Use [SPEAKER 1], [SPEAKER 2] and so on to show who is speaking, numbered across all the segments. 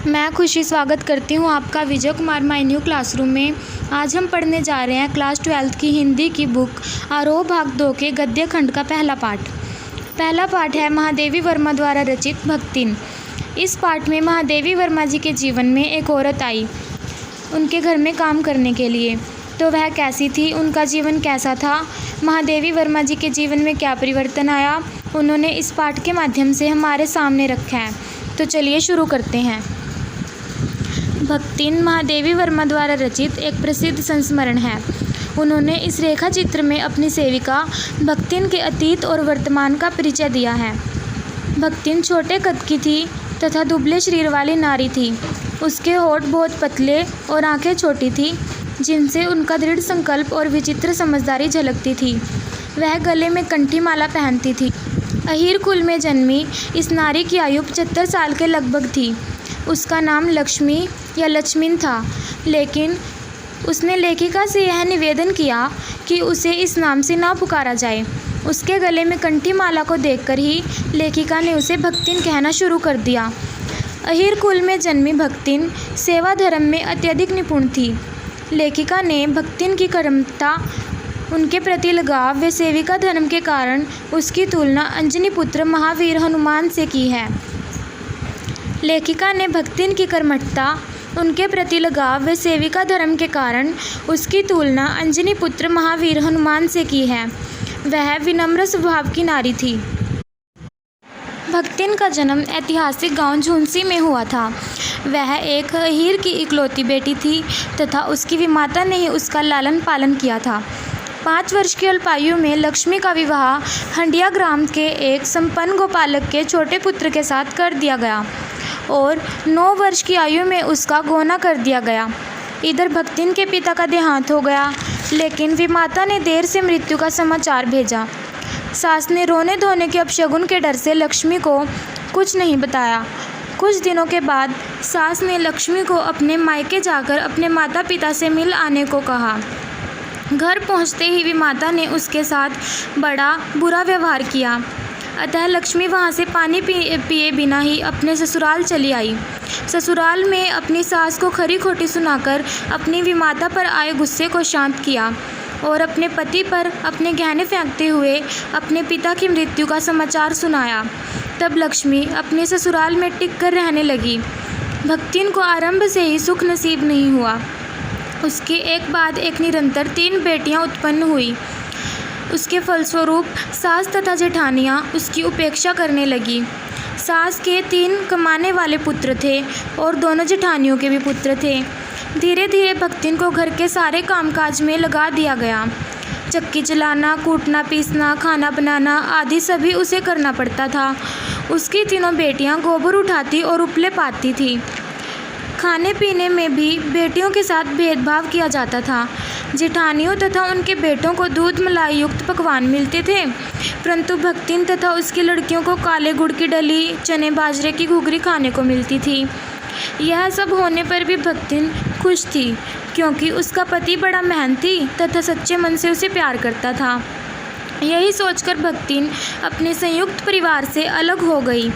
[SPEAKER 1] मैं खुशी स्वागत करती हूँ आपका Vijay Kumar my new classroom में। आज हम पढ़ने जा रहे हैं क्लास 12 की हिंदी की बुक आरोह भाग 2 के गद्य खंड का पहला पाठ है महादेवी वर्मा द्वारा रचित भक्तिन। इस पाठ में महादेवी वर्मा जी के जीवन में एक औरत आई उनके घर में काम करने के लिए। तो वह कैसी थी, उनका जीवन कैसा था, महादेवी वर्मा जी के जीवन में क्या परिवर्तन आया, उन्होंने इस पाठ के माध्यम से हमारे सामने रखा है। तो चलिए शुरू करते हैं। भक्तिन महादेवी वर्मा द्वारा रचित एक प्रसिद्ध संस्मरण है। उन्होंने इस रेखा चित्र में अपनी सेविका भक्तिन के अतीत और वर्तमान का परिचय दिया है। भक्तिन छोटे कद की थी तथा दुबले शरीर वाली नारी थी। उसके होठ बहुत पतले और आंखें छोटी थी, जिनसे उनका दृढ़ संकल्प और विचित्र समझदारी झलकती थी। वह गले में कंठी माला पहनती थी। अहीर कुल में जन्मी इस नारी की आयु 75 साल के लगभग थी। उसका नाम लक्ष्मी या लक्ष्मीन था, लेकिन उसने लेखिका से यह निवेदन किया कि उसे इस नाम से ना पुकारा जाए। उसके गले में कंठी माला को देखकर ही लेखिका ने उसे भक्तिन कहना शुरू कर दिया। अहीर कुल में जन्मी भक्तिन सेवा धर्म में अत्यधिक निपुण थी। लेखिका ने भक्तिन की कर्मठता, उनके प्रति लगाव व सेविका धर्म के कारण उसकी तुलना अंजनी पुत्र महावीर हनुमान से की है। लेखिका ने भक्तिन की कर्मठता, उनके प्रति लगाव व सेविका धर्म के कारण उसकी तुलना अंजनी पुत्र महावीर हनुमान से की है। वह विनम्र स्वभाव की नारी थी। भक्तिन का जन्म ऐतिहासिक गांव झुंसी में हुआ था। वह एक अहीर की इकलौती बेटी थी तथा उसकी विमाता ने ही उसका लालन पालन किया था। 5 वर्ष की अल्पायु में लक्ष्मी का विवाह हंडिया ग्राम के एक संपन्न गोपालक के छोटे पुत्र के साथ कर दिया गया और 9 वर्ष की आयु में उसका गोना कर दिया गया। इधर भक्तिन के पिता का देहांत हो गया, लेकिन विमाता ने देर से मृत्यु का समाचार भेजा। सास ने रोने धोने के अपशगुन के डर से लक्ष्मी को कुछ नहीं बताया। कुछ दिनों के बाद सास ने लक्ष्मी को अपने मायके जाकर अपने माता पिता से मिल आने को कहा। घर पहुंचते ही विमाता ने उसके साथ बड़ा बुरा व्यवहार किया। अतः लक्ष्मी वहां से पानी पिए बिना ही अपने ससुराल चली आई। ससुराल में अपनी सास को खरी खोटी सुनाकर अपनी विमाता पर आए गुस्से को शांत किया और अपने पति पर अपने गहने फेंकते हुए अपने पिता की मृत्यु का समाचार सुनाया। तब लक्ष्मी अपने ससुराल में टिक कर रहने लगी। भक्तिन को आरंभ से ही सुख नसीब नहीं हुआ। उसके एक बाद एक निरंतर 3 बेटियां उत्पन्न हुई। उसके फलस्वरूप सास तथा जेठानियाँ उसकी उपेक्षा करने लगी। सास के 3 कमाने वाले पुत्र थे और दोनों जेठानियों के भी पुत्र थे। धीरे धीरे भक्तिन को घर के सारे कामकाज में लगा दिया गया। चक्की चलाना, कूटना पीसना, खाना बनाना आदि सभी उसे करना पड़ता था। उसकी 3 बेटियां गोबर उठाती और उपले पाती थी। खाने पीने में भी बेटियों के साथ भेदभाव किया जाता था। जेठानियों तथा उनके बेटों को दूध मलाई युक्त पकवान मिलते थे, परंतु भक्तिन तथा उसकी लड़कियों को काले गुड़ की डली, चने बाजरे की घुघरी खाने को मिलती थी। यह सब होने पर भी भक्तिन खुश थी, क्योंकि उसका पति बड़ा मेहनती तथा सच्चे मन से उसे प्यार करता था। यही सोचकर भक्तिन अपने संयुक्त परिवार से अलग हो गई।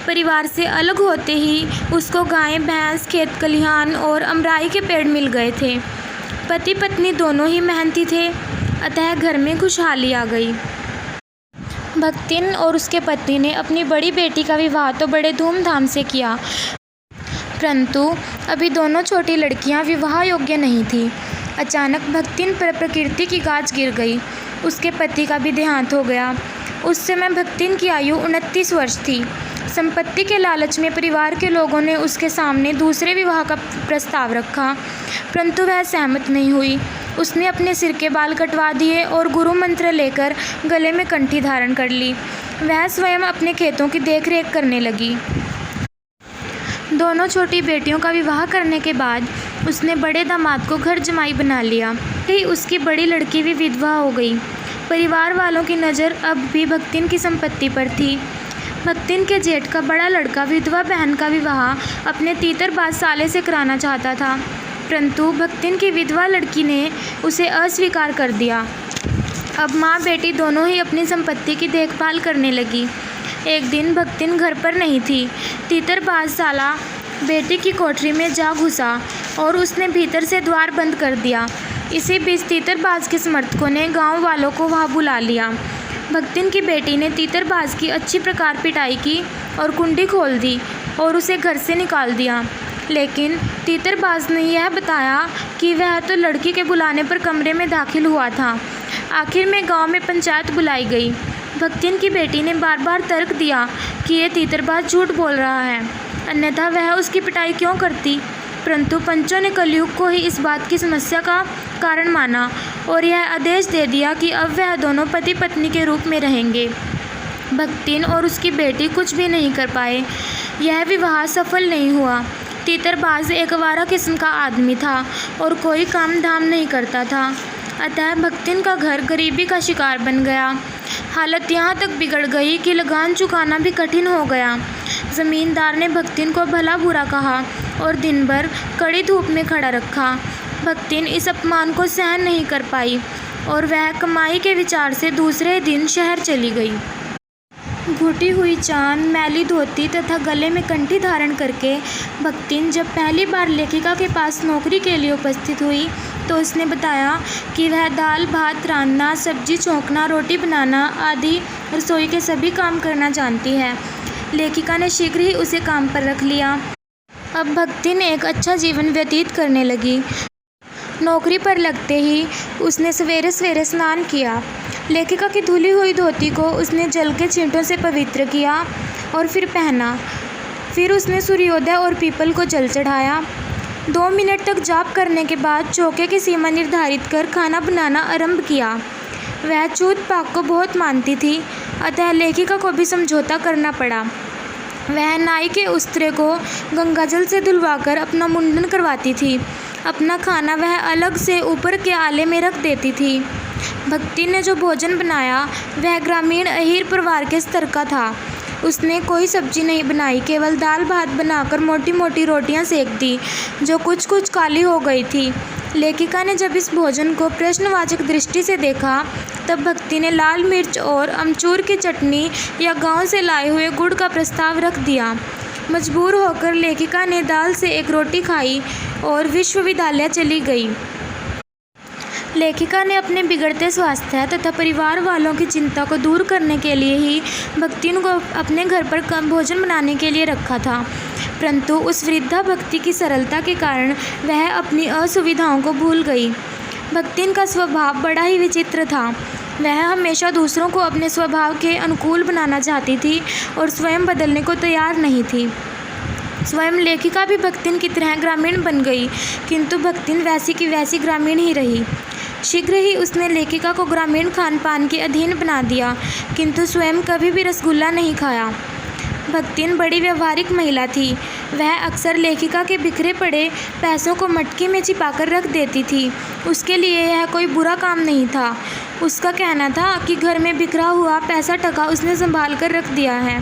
[SPEAKER 1] परिवार से अलग होते ही उसको गाय, भैंस, खेत खलिहान और अमराई के पेड़ मिल गए थे। पति पत्नी दोनों ही मेहनती थे, अतः घर में खुशहाली आ गई। भक्तिन और उसके पति ने अपनी बड़ी बेटी का विवाह तो बड़े धूमधाम से किया, परंतु अभी दोनों छोटी लड़कियां विवाह योग्य नहीं थीं। अचानक भक्तिन पर प्रकृति की गाज गिर गई। उसके पति का भी देहांत हो गया। उस समय भक्तिन की आयु 29 वर्ष थी। संपत्ति के लालच में परिवार के लोगों ने उसके सामने दूसरे विवाह का प्रस्ताव रखा, परंतु वह सहमत नहीं हुई। उसने अपने सिर के बाल कटवा दिए और गुरु मंत्र लेकर गले में कंठी धारण कर ली। वह स्वयं अपने खेतों की देखरेख करने लगी। दोनों छोटी बेटियों का विवाह करने के बाद उसने बड़े दामाद को घर जमाई बना लिया। ही उसकी बड़ी लड़की भी विधवा हो गई। परिवार वालों की नज़र अब भी भक्तिन की संपत्ति पर थी। भक्तिन के जेठ का बड़ा लड़का विधवा बहन का विवाह अपने तीतरबाज साले से कराना चाहता था, परंतु भक्तिन की विधवा लड़की ने उसे अस्वीकार कर दिया। अब माँ बेटी दोनों ही अपनी संपत्ति की देखभाल करने लगी। एक दिन भक्तिन घर पर नहीं थी। तीतरबाज साला बेटी की कोठरी में जा घुसा और उसने भीतर से द्वार बंद कर दिया। इसी बीच तीतरबाज के समर्थकों ने गांव वालों को वहां बुला लिया। भक्तिन की बेटी ने तीतरबाज की अच्छी प्रकार पिटाई की और कुंडी खोल दी और उसे घर से निकाल दिया। लेकिन तीतरबाज ने यह बताया कि वह तो लड़की के बुलाने पर कमरे में दाखिल हुआ था। आखिर में गांव में पंचायत बुलाई गई। भक्तिन की बेटी ने बार बार तर्क दिया कि ये तीतरबाज झूठ बोल रहा है, अन्यथा वह उसकी पिटाई क्यों करती। परंतु पंचों ने कलयुग को ही इस बात की समस्या का कारण माना और यह आदेश दे दिया कि अब वह दोनों पति पत्नी के रूप में रहेंगे। भक्तिन और उसकी बेटी कुछ भी नहीं कर पाए। यह विवाह सफल नहीं हुआ। तीतरबाज एक आवारा किस्म का आदमी था और कोई काम धाम नहीं करता था। अतः भक्तिन का घर गरीबी का शिकार बन गया। हालत यहाँ तक बिगड़ गई कि लगान चुकाना भी कठिन हो गया। ज़मींदार ने भक्तिन को भला बुरा कहा और दिन भर कड़ी धूप में खड़ा रखा। भक्तिन इस अपमान को सहन नहीं कर पाई और वह कमाई के विचार से दूसरे दिन शहर चली गई। घुटी हुई चांद, मैली धोती तथा गले में कंठी धारण करके भक्तिन जब पहली बार लेखिका के पास नौकरी के लिए उपस्थित हुई तो उसने बताया कि वह दाल भात रांधना, सब्जी छौंकना, रोटी बनाना आदि रसोई के सभी काम करना जानती है। लेखिका ने शीघ्र ही उसे काम पर रख लिया। अब भक्तिन एक अच्छा जीवन व्यतीत करने लगी। नौकरी पर लगते ही उसने सवेरे सवेरे स्नान किया। लेखिका की धुली हुई धोती को उसने जल के छींटों से पवित्र किया और फिर पहना। फिर उसने सूर्योदय और पीपल को जल चढ़ाया। 2 मिनट तक जाप करने के बाद चौके की सीमा निर्धारित कर खाना बनाना आरंभ किया। वह चूत पाक को बहुत मानती थी, अतः लेखिका को भी समझौता करना पड़ा। वह नाई के उस्त्रे को गंगाजल से धुलवाकर अपना मुंडन करवाती थी। अपना खाना वह अलग से ऊपर के आले में रख देती थी। भक्ति ने जो भोजन बनाया वह ग्रामीण अहीर परिवार के स्तर का था। उसने कोई सब्जी नहीं बनाई, केवल दाल भात बनाकर मोटी मोटी रोटियां सेक दी जो कुछ कुछ काली हो गई थी। लेखिका ने जब इस भोजन को प्रश्नवाचक दृष्टि से देखा तब भक्ति ने लाल मिर्च और अमचूर की चटनी या गांव से लाए हुए गुड़ का प्रस्ताव रख दिया। मजबूर होकर लेखिका ने दाल से एक रोटी खाई और विश्वविद्यालय चली गई। लेखिका ने अपने बिगड़ते स्वास्थ्य तथा परिवार वालों की चिंता को दूर करने के लिए ही भक्ति को अपने घर पर कम भोजन बनाने के लिए रखा था, परंतु उस वृद्धा भक्ति की सरलता के कारण वह अपनी असुविधाओं को भूल गई। भक्तिन का स्वभाव बड़ा ही विचित्र था। वह हमेशा दूसरों को अपने स्वभाव के अनुकूल बनाना चाहती थी और स्वयं बदलने को तैयार नहीं थी। स्वयं लेखिका भी भक्तिन की तरह ग्रामीण बन गई, किंतु भक्तिन वैसी की वैसी ग्रामीण ही रही। शीघ्र ही उसने लेखिका को ग्रामीण खान पान के अधीन बना दिया, किंतु स्वयं कभी भी रसगुल्ला नहीं खाया। भक्तिन बड़ी व्यवहारिक महिला थी। वह अक्सर लेखिका के बिखरे पड़े पैसों को मटकी में छिपाकर रख देती थी। उसके लिए यह कोई बुरा काम नहीं था। उसका कहना था कि घर में बिखरा हुआ पैसा टका उसने संभाल कर रख दिया है।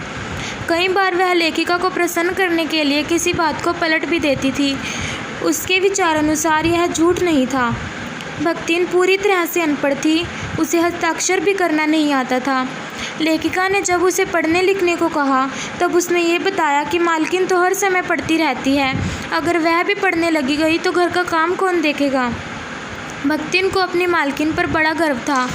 [SPEAKER 1] कई बार वह लेखिका को प्रसन्न करने के लिए किसी बात को पलट भी देती थी। उसके विचारानुसार यह झूठ नहीं था। भक्तिन पूरी तरह से अनपढ़ थी। उसे हस्ताक्षर भी करना नहीं आता था। लेखिका ने जब उसे पढ़ने लिखने को कहा तब उसने ये बताया कि मालकिन तो हर समय पढ़ती रहती है, अगर वह भी पढ़ने लगी गई तो घर का काम कौन देखेगा। भक्तिन को अपनी मालकिन पर बड़ा गर्व था।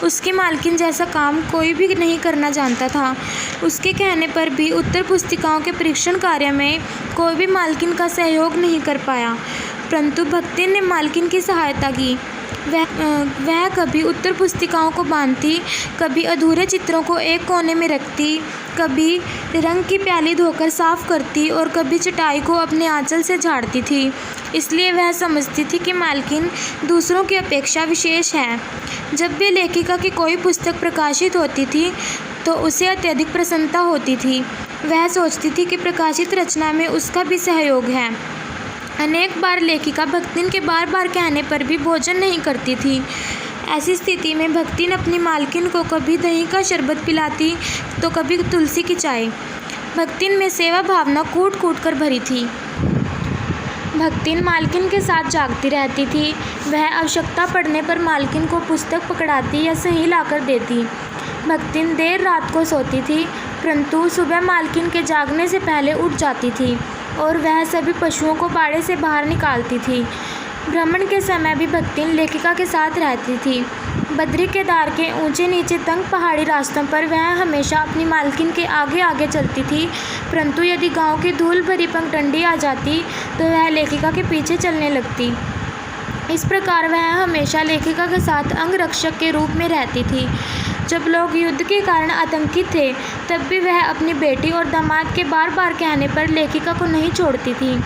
[SPEAKER 1] उसकी मालकिन जैसा काम कोई भी नहीं करना जानता था। उसके कहने पर भी उत्तर पुस्तिकाओं के परीक्षण कार्य में कोई भी मालकिन का सहयोग नहीं कर पाया, परंतु भक्तिन ने मालकिन की सहायता की। वह कभी उत्तर पुस्तिकाओं को बांधती, कभी अधूरे चित्रों को एक कोने में रखती, कभी रंग की प्याली धोकर साफ करती और कभी चटाई को अपने आंचल से झाड़ती थी। इसलिए वह समझती थी कि मालकिन दूसरों की अपेक्षा विशेष है। जब भी लेखिका की कोई पुस्तक प्रकाशित होती थी तो उसे अत्यधिक प्रसन्नता होती थी। वह सोचती थी कि प्रकाशित रचना में उसका भी सहयोग है। अनेक बार लेखिका भक्तिन के बार बार कहने पर भी भोजन नहीं करती थी। ऐसी स्थिति में भक्तिन अपनी मालकिन को कभी दही का शरबत पिलाती तो कभी तुलसी की चाय। भक्तिन में सेवा भावना कूट कूट कर भरी थी। भक्तिन मालकिन के साथ जागती रहती थी। वह आवश्यकता पड़ने पर मालकिन को पुस्तक पकड़ाती या सही लाकर देती। भक्तिन देर रात को सोती थी, परंतु सुबह मालकिन के जागने से पहले उठ जाती थी। और वह सभी पशुओं को बाड़े से बाहर निकालती थी। भ्रमण के समय भी भक्तिन लेखिका के साथ रहती थी। बद्री केदार के ऊंचे नीचे तंग पहाड़ी रास्तों पर वह हमेशा अपनी मालकिन के आगे आगे चलती थी, परंतु यदि गांव की धूल भरी पगडंडी आ जाती तो वह लेखिका के पीछे चलने लगती। इस प्रकार वह हमेशा लेखिका के साथ अंगरक्षक के रूप में रहती थी। जब लोग युद्ध के कारण आतंकित थे तब भी वह अपनी बेटी और दामाद के बार बार कहने पर लेखिका को नहीं छोड़ती थी।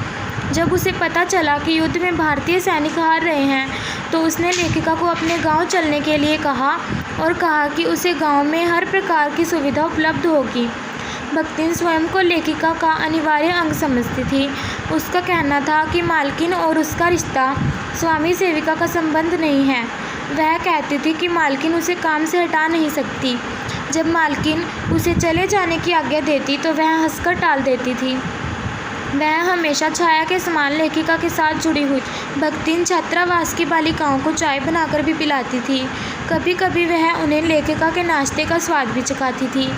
[SPEAKER 1] जब उसे पता चला कि युद्ध में भारतीय सैनिक हार रहे हैं तो उसने लेखिका को अपने गांव चलने के लिए कहा और कहा कि उसे गांव में हर प्रकार की सुविधा उपलब्ध होगी। भक्तिन स्वयं को लेखिका का अनिवार्य अंग समझती थी। उसका कहना था कि मालकिन और उसका रिश्ता स्वामी सेविका का संबंध नहीं है। वह कहती थी कि मालकिन उसे काम से हटा नहीं सकती। जब मालकिन उसे चले जाने की आज्ञा देती तो वह हंसकर टाल देती थी। वह हमेशा छाया के समान लेखिका के साथ जुड़ी हुई। भक्तिन छात्रावास की बालिकाओं को चाय बनाकर भी पिलाती थी। कभी कभी वह उन्हें लेखिका के नाश्ते का स्वाद भी चखाती थी।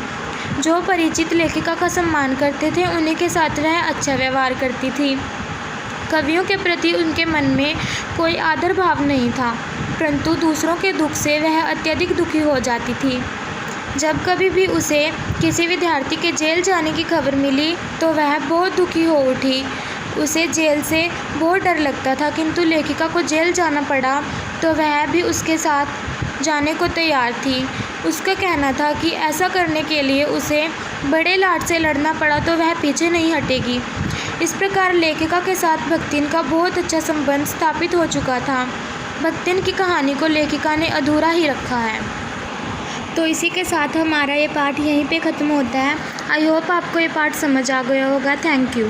[SPEAKER 1] जो परिचित लेखिका का सम्मान करते थे उन्हीं के साथ वह अच्छा व्यवहार करती थी। कवियों के प्रति उनके मन में कोई आदर भाव नहीं था, परंतु दूसरों के दुख से वह अत्यधिक दुखी हो जाती थी। जब कभी भी उसे किसी विद्यार्थी के जेल जाने की खबर मिली तो वह बहुत दुखी हो उठी। उसे जेल से बहुत डर लगता था, किंतु लेखिका को जेल जाना पड़ा तो वह भी उसके साथ जाने को तैयार थी। उसका कहना था कि ऐसा करने के लिए उसे बड़े लाड से लड़ना पड़ा तो वह पीछे नहीं हटेगी। इस प्रकार लेखिका के साथ भक्तिन का बहुत अच्छा संबंध स्थापित हो चुका था। भक्तिन की कहानी को लेखिका ने अधूरा ही रखा है। तो इसी के साथ हमारा ये पाठ यहीं पे ख़त्म होता है। आई होप आपको ये पाठ समझ आ गया होगा। Thank you.